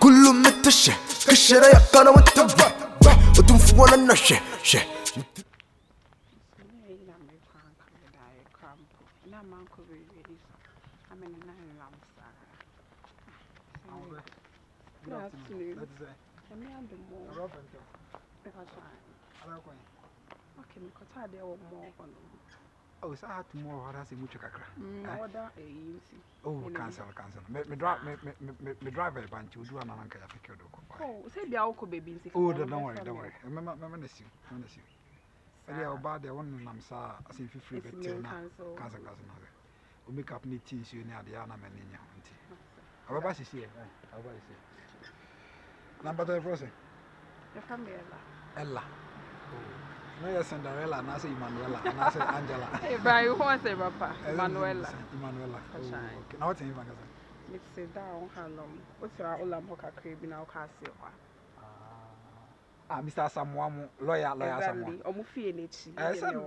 كل متشة كشرة يقنا وتبع وتنفونا النشة Oh, so I had to more. What I say, mucho kakra. Oh, cancel. Me drive a bunch. You do an anchor. I pick your dog. Oh, say the alcohol baby. Oh, don't worry. Remember, you. Yeah, about the one I'm sorry. I see if free, but cancel. We make up neat teams. You near the Anna Menina. How about you here? How about you say? Number 2 person. Your family, Ella. No, yes, Cinderella, and I say Manuela, and I say Angela. Hey, but you want to say Papa? Manuela. Okay, now what's in Vanessa? Let's sit down. How long? What's your old Lampoka crib in our castle? Mr. Samuel, lawyer, Exactly. Or Mufi,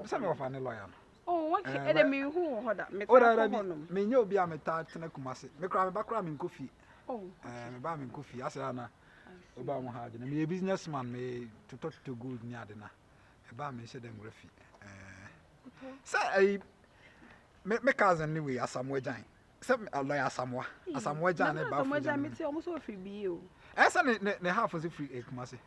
some of an lawyer. Oh, what enemy who hold that? Me know be a metal Tenekumasi. Me cry background in coffee. Oh, me buy me coffee. I say, Anna, Obama had me a businessman, me to talk to good near dinner. About me said them refi. Say me cousin anyway as some way giant. Some a lawyer somewhere. As some way giant about some way giant almost so free be you. As ne half was a free egg must say.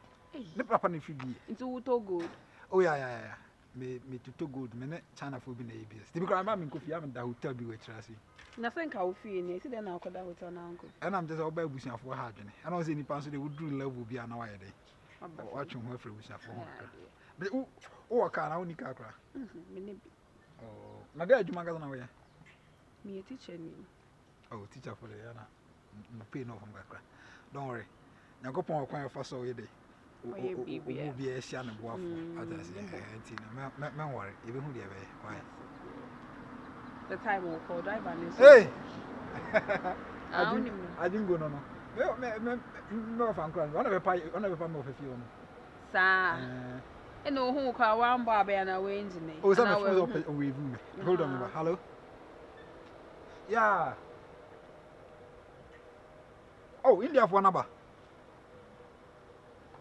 Ne papa ne free be. Into to good. Oh yeah. Me to good. Me ne China for be ABS. The because I'm in coffee am that hotel be with Tracy. Na think I will feel ne see then I could hotel na uncle. And I'm just about bushing for hard. And I was any person they would do level be an hour a day. Watching her for bushing for. But oh, can I only cacra? Oh, my dad, you magazine away. Me a teacher. Oh, teacher for the Anna. Pay no from Gacra. Don't worry. Now go upon a choir for so a day. Be a shan and waffle. Man, worry, even who they why. The time will call driver. Hey! I didn't go no. No, I'm crying. One of a pie of a few. Sir. And no who call one barber and a wage. Oh, some of hold on. Hello? Yeah. Oh, India for number.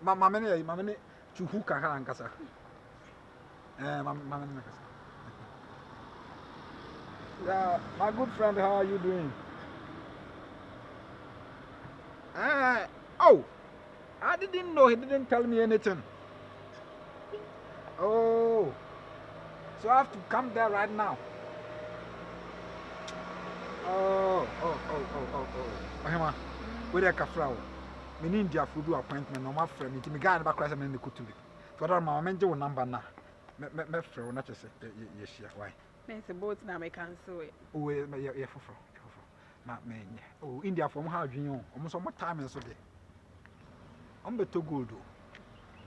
Mamma, to who can hang us. Mamma, yeah, my good friend, how are you doing? Oh, I didn't know. He didn't tell me anything. Oh, so I have to come there right now. Oh. Ohima, where are Kafrao? Me need India food appointment. No, my friend, me guy in the back class and in the kutu. So that my mentor number now. Me friend, not just yes, why? It's a boat now. I cancel it. Oh, yeah, for. Me, oh, India from how you know? Almost all my time is so day. I'm better good.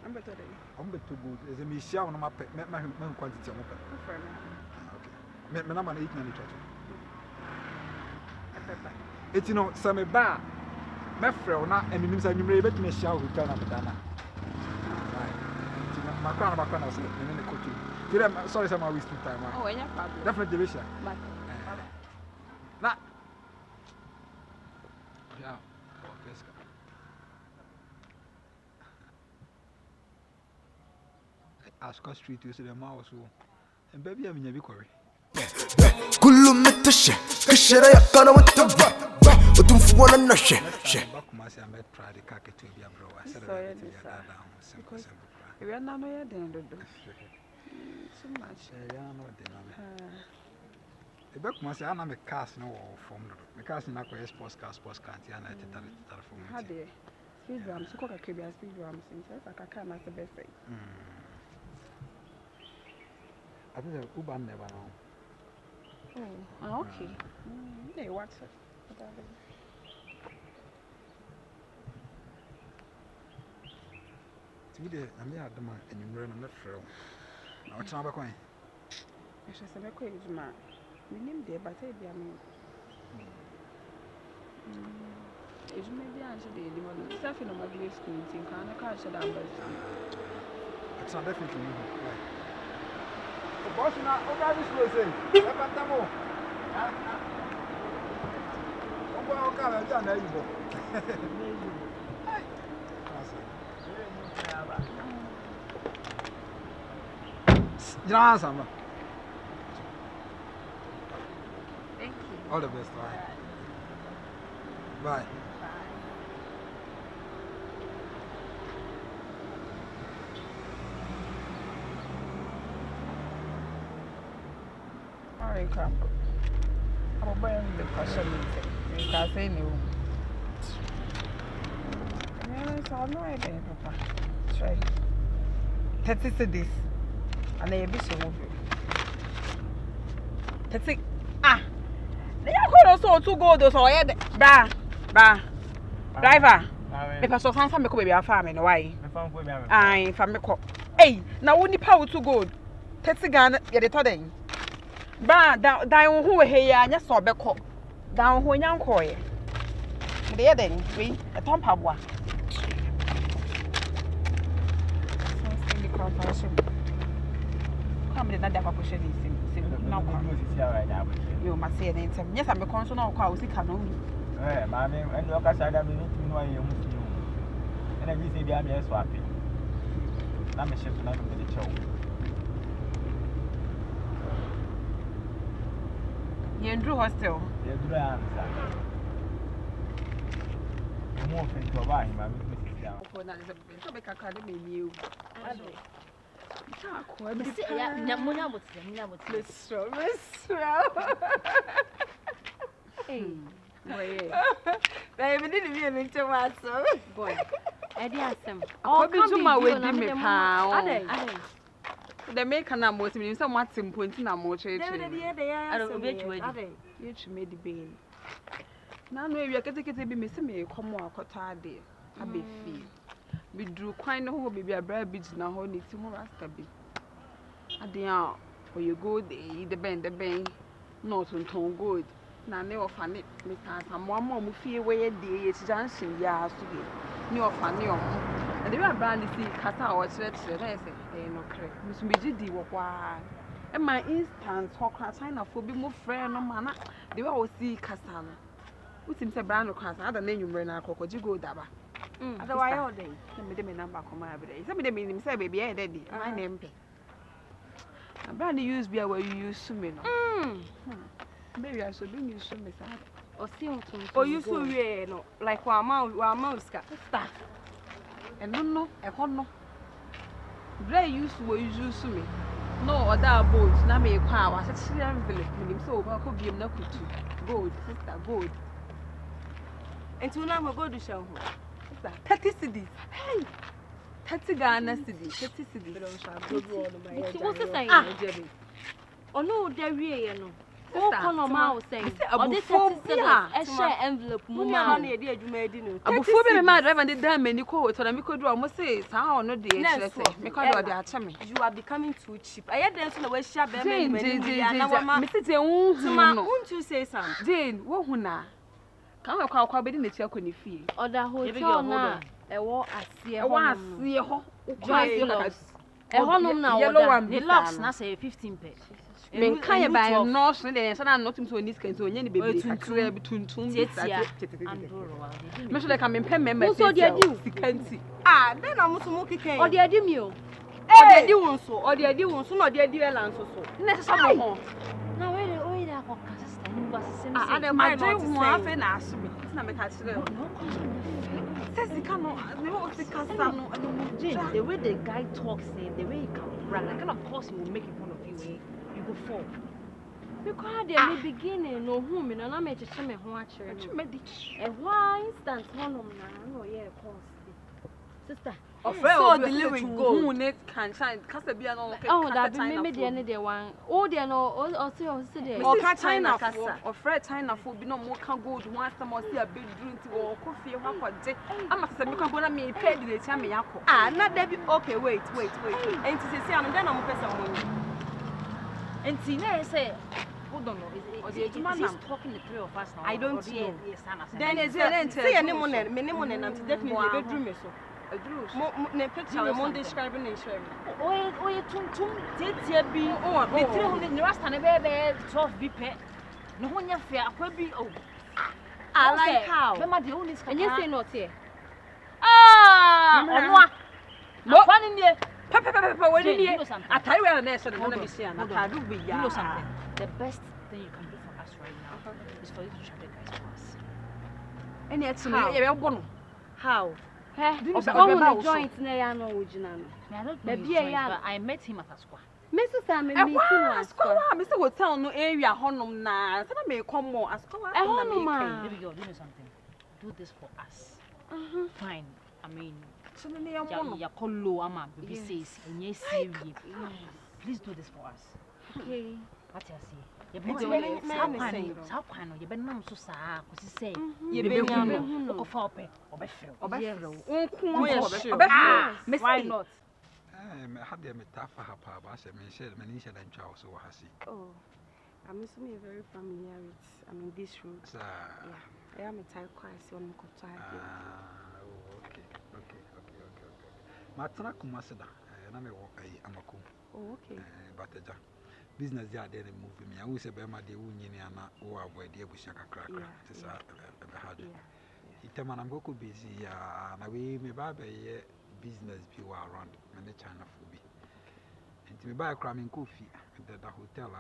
I'm better good. As a Michelle on my pet, my quantity of open. Okay. Me number 8 minutes. It's some bar. My friend, not and you may bet me shout return of the Dana. My crown of a in the cooking. Sorry, some wasting time. Oh, any problem. Definitely, Lisha. Not. Yeah. Ascot Street, you see the mouse, and baby, I'm in a victory. كل متشة كشرة يقنا وتبع وتنفونا النشة. Bakumas, I met try the khaki to be a bro. I said, we are not yet so much. The Bakumas, I am a cast no from the cast in a sports car, and I did that for me. How dear. Speed drums, so coca crib, speed drums, like I can't the best thing. I think the Uban never know. Oh, okay. Hey, what's it? Today, I'm here at the man and you run on the trail. Now, what's not going? I shall say, I quit my name there, but I be a man. It's maybe actually the one stuffing on my blue screen, think I can't shut down. It's not definitely me. The boss now, over this was saying, I'll come and done that. Johnson. Thank you. All the best. Bye. Alright, come. I'm going to the question meeting. You can say no. Yes, I'm not again, Papa. Try. 30 cedis. And I be so movie. 30. Ah! They are going to go those or bra. Driver. Me pass off and me ko baby afam no why? Me fam ko baby. Ai, fam me ko. Hey, na woni power to gold. 30 Ghana ye de to den. Ba dan ho he ya nya so be ko. Dan ho nya nko ye. De ye den, we e ton paboa. So the conference. Come de na da kwa share this sim na kwa. Yo ma say den tem. Yes am be kon so na kwa o sika no. Mammy, and your Cassada, we need to know you. And I say, I'm here swapping. I'm a chef to not with the show. You in Drew Hostel? You do answer. You move into a wine, my Mrs. Down. For that is a big academy, you. Baby, didn't mean it to my son. Boy, I did some. Oh, come to my wedding, me pound. The make an amount of somewhat simple in a motor. I don't bet you made the bean. Now, maybe I can take it to be missing me. Come on, Cotadi. I be fee. We drew quite no baby a brave beach now, hold it to more rastaby. At the hour, for you go the bend, not on tone good. Na ne ofane me kan samwa mo fie we de ye junction ya so be ne ofane o na de brand si kasa o kire na ese no kre musu be gidi wo kwa e ma instant hokra China fo bi mo frɛ no ma na de we o si kasa no utim se brand no kasa ada na nyumre na akokoji go daba ada wa yo dey na me de me number koma abere se me de me nim se baby e dey my name pe na brand use bia where you use me no Baby, I should bring you some message. Or see him to. Oh, you so weird, no? Like one mouse cat. Start. And no, a honor. Very useful, you use to me. No, other boats, na me power. I said, she am village. So, I could be enough to gold, sister, gold. And to now, go to show her. 30 cedis. Hey! 30 Ghana Cedis. 30 cedis. What's the thing, Jerry? Oh, no, there we are no. Oh, Colonel Mouse saying, "Oh, this is a share envelope. Mumma, no idea you made in it. I'm before me, my driver and the damn and you call it, and I could do almost say, how no day, you are becoming too cheap. I had danced away sharp, Mr. Jane, won't you say something? Jane, what now? Come on, call in the check when you feel. Or the hotel now, a war, I see a honor now, yellow one, the locks, not say 15 pence. Men kan buy no so dey say na not to this can so any baby akra between me so like am pen member so dey adi sikanti then am so mo kikan o dey adi mi o dey adi won so na dey adi elan so na se so mo na we dey akọ sister ni ba se me say my dream mo afa na aso me na me ka kire says you cannot the way the guy talks the way he can brag like kind of course he will make fun of you before because they may beginning no who me na me cheche me ho a kire me di e why instant honom na no yeah course sister so the living go who net can shine kasa bia no okay oh that be me dey ne one oh dey no o say dey o ka China kasa o friend China fo bi no mo ka gold one some o see a bedroom ti o ko fie ho akode ama kasa me ka go na me pay di na me yakọ na that be okay wait and to say am then am pesa money. And Tina say, hold on, is talking the three of us now? I don't know. Then is it say any money, and definitely bedroom so. A drew. Picture I'm describing in shame. Oh, you tum did be 300 rest and a baby 12 be pet. No one your fair could be oh. I like how. Mama the only And you say not here. Ah, no. One in here. Papa, what did you something? I tell you a nation and Hold let on, me see and hold I on. do be You know something? The best thing you can do for us right now is for you to shut the guys for us. Any actually, how? Oh, joint na ya no original. I don't know his joint, but I met him at a square. Mrs. Sam, Mr. Hotel no area honum na. Sana me come more as come. Baby girl, do you know something? Do this for us. Fine. I mean, so many ya colo ama baby says yes serious. Please do this for us. Okay. What you say? You better how can you be nam so sa ko si say. You be no ko fa ope obefel. Why not? Me had them tough hapa ba se me share me ni share dan twa so hasi. Oh, I'm assuming very familiar with this road. Yeah, I am a type class on Kota. Okay. Matana kumasida na me wo amako. Oh, okay. But business they are there move me. I will say be ma de wunyini ana wo avoid e busia kakra. It is a hard. Itema na mko busy ya na we me ba be business be around me China for be. Nti me buy cramming coffee at the hotel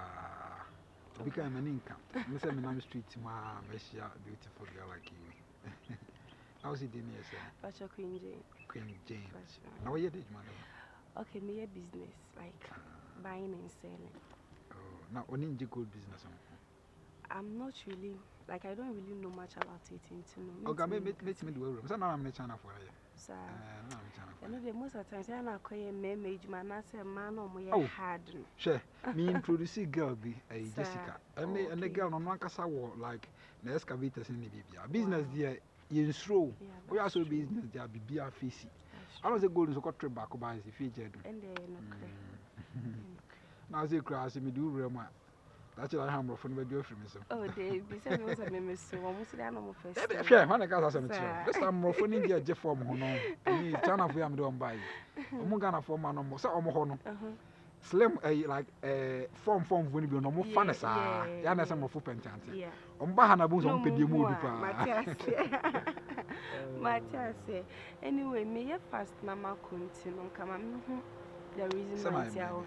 because I'm an income. Me say me na street ma me share beautiful girl like you. How's it in here, sir? Pacha Queen Jane. Queen Jane. Now what you did, man? Okay, me a business like buying and selling. Oh, now only gold business. I'm not really like I don't really know much about it until no. Okay, me do room. So now I'm in China for you. Sir, I know the most of the times I na call marriage man. I say man or more hard. Sure, me introduce girl be Jessica. And the girl on one casa like the excavators in the Bibia. Business there in slow. We also business there be a face. I don't say gold is a cut back by the feature. And now say class me do room. That's why I'm from the door from me. Oh, they be saying was a member so almost I know first. Sure, when I got some child. This time from India Jeff form hono. Me China for am don buy. Omo Ghana form no mo say omo hono. Slim like form when be no mo fa na sa. Ya na say mo fu pentanti. Yeah. Omo ba ha na bu so mpedi mu bi pa. Matias. Anyway, me ye fast mama continue come the reason why I offer.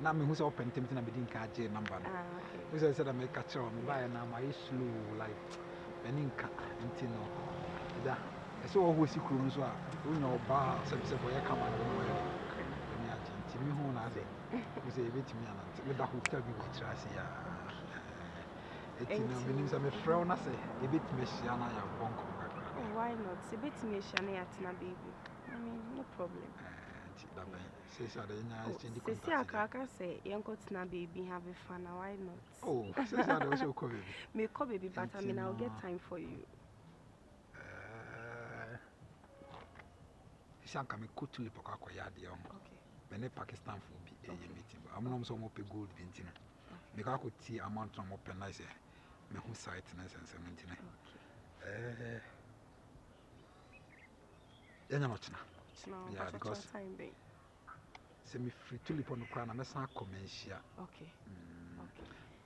Na me who say open tempt na be din ka je number. We say that me catch on me buy na my slow like meninka ntino. Da. So who si krum so a unya oba say boy come and no way. Me agent me hu na say. We say betimi ana me da hotel bi ko trase ya. Etino me nim say me frau na say e betimi hia na ya bonko kakra. Why not? Say betimi hia na ya tina baby. I mean, no problem. See, I can say, young Kotina baby, have a fun. Why not? Oh, I also call baby. Me call baby, but I mean, I'll get time for you. Shanka me go to Lipoka yard young. Okay. When Pakistan for be a meeting, I'm not so much gold vinting. Me go tea amount from open nice. Me who site and 17. Yeah, because time be. Say me free tulip on the crown, I'm a san commercial. Okay.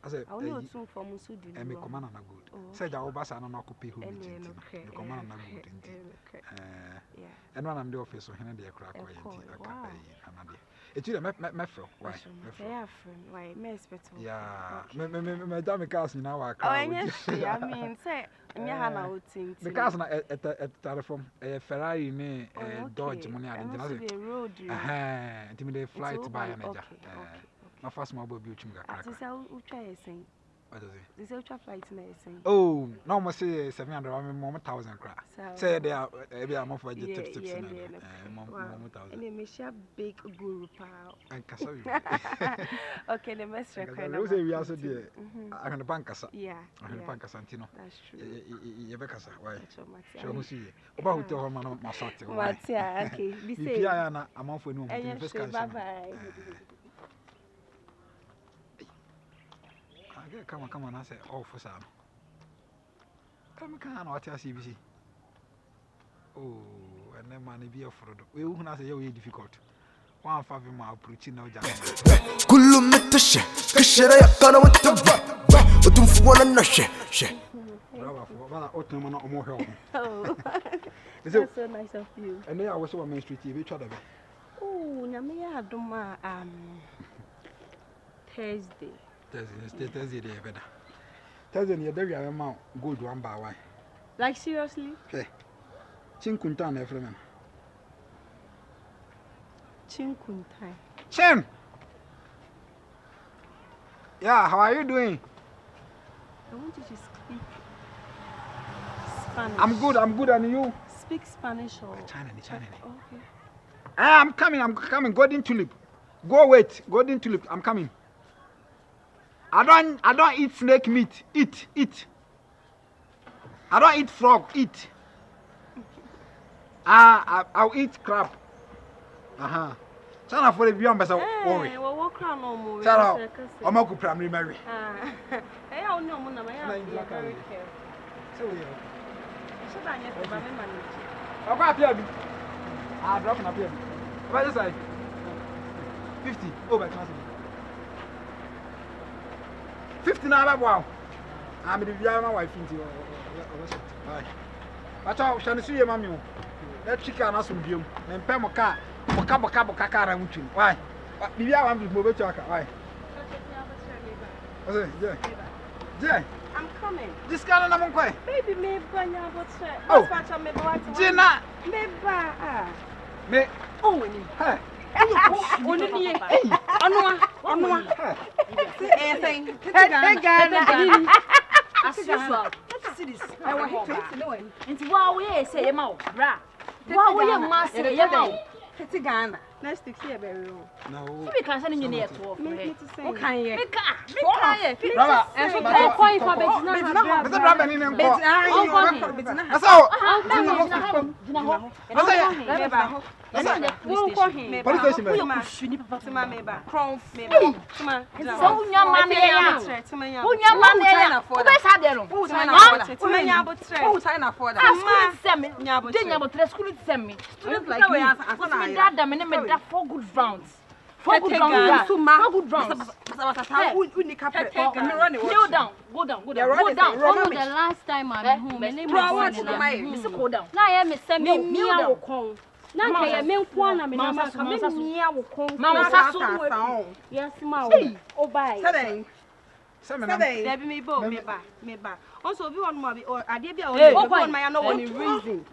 I say, I will soon for Musu. And me command on a good. Said our boss and an occupy who me command on a good indeed. And when I'm the office, so Henry a crack or another. It's you, my friend. Why? Why, may expect. Yeah, my damn cast now. I mean, say, Hannah would think. The cast at the telephone, a Ferrari, me, Dodge money, and the road. Intimidate flight by an edge. My first mobile beauty. What does it? This ultra flight nursing. Oh, no, must say 700 1,000 crap. Say they are a month for tips and they may share big guru power. And Cassavi. Okay, the best record. We also did. I can the bankers. Yeah, I can the bankers Santino. That's true. Yabecasa, why? Show who see about the woman, my sort. Okay, be safe. Yeah, a month for no. Bye bye. Come on, I say, oh, for some. Come on, what I see. Oh, and then money be offered. We won't say you're difficult. 1 5 mile preaching no jam. Kulum metashe, kashera yakana with the Utumfuana na she. Bravo, for Ottoman or more. Oh, Is that's so nice of you. And they are also on Main Street TV, each other. Oh, Namia Duma, Thursday. Thursday, better. Thursday, you're very amount good one by one. Like, seriously? Okay. Chinkuntan, everyone. Chinkuntai. Chin! Yeah, how are you doing? I want you to speak Spanish. I'm good, and you? Speak Spanish or... China. Okay. I'm coming, golden tulip. Go wait, golden tulip, I'm coming. I don't eat snake meat. Eat. I don't eat frog. Eat. I'll eat crab. Chana for the beyond better worry. Well, what crown no more? Chana, I'm not primary Mary. Hey, I don't know, Mona. I am very careful. So yeah. So that you have to manage. I'll go up here. I'll drop up here. What is it? 50. Over 50 now, wow. I'm the my wife into bye. But I'll see you, mammy. Let chicken and some beer. And Pemoka, Moka, why? The year I'm moving to why? Yeah. I'm coming. This kind of number. Baby, maybe when you're about to say, Oh, Gina, maybe. Me. Oh, we need. Hey. Ghana. Next week here, very wrong. No. We can't send you near to. Okay. Four good rounds. Four good rounds. Kneel down. Go down. The last time I'm home, my name is go down. Now I am a semi meow con. Now I am a one. Mama, yes, ma. Oh, bye. Debbie, me ba. Also, we want more. Or I did be on my reason.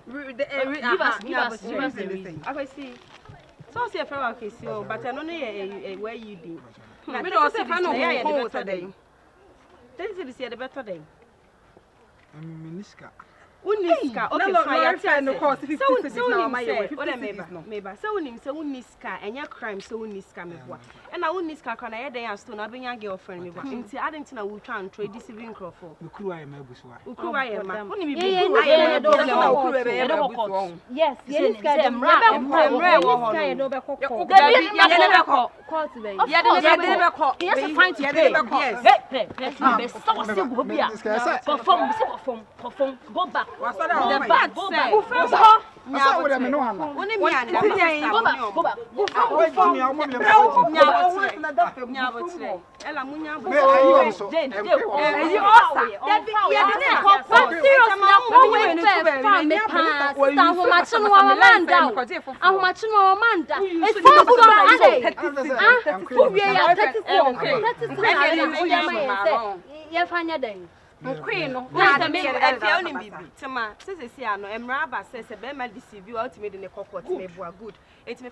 Give us the reason. I see. So say for our case, but I don't know where you do. Me do say fa no ho today. Then say the better day. Miniska. Uniska. Okay, fire no cost 50 now my way. What meba. So unim say uniska enya crime so uniska me boa. And na uniska kana ye den asto na benya girlfriend me boa. Nti adent na wo twa antro deceiving crofo. Ukuru aye mabusuwa. Ukuru aye ma. Unim bi Yes, uniska dem mra wo ho. Yes, go back. Go back. Queen, no, I mean, Tama, says, I know, Emraba says a bear deceive you ultimately in a cocoa, may be good. It's me.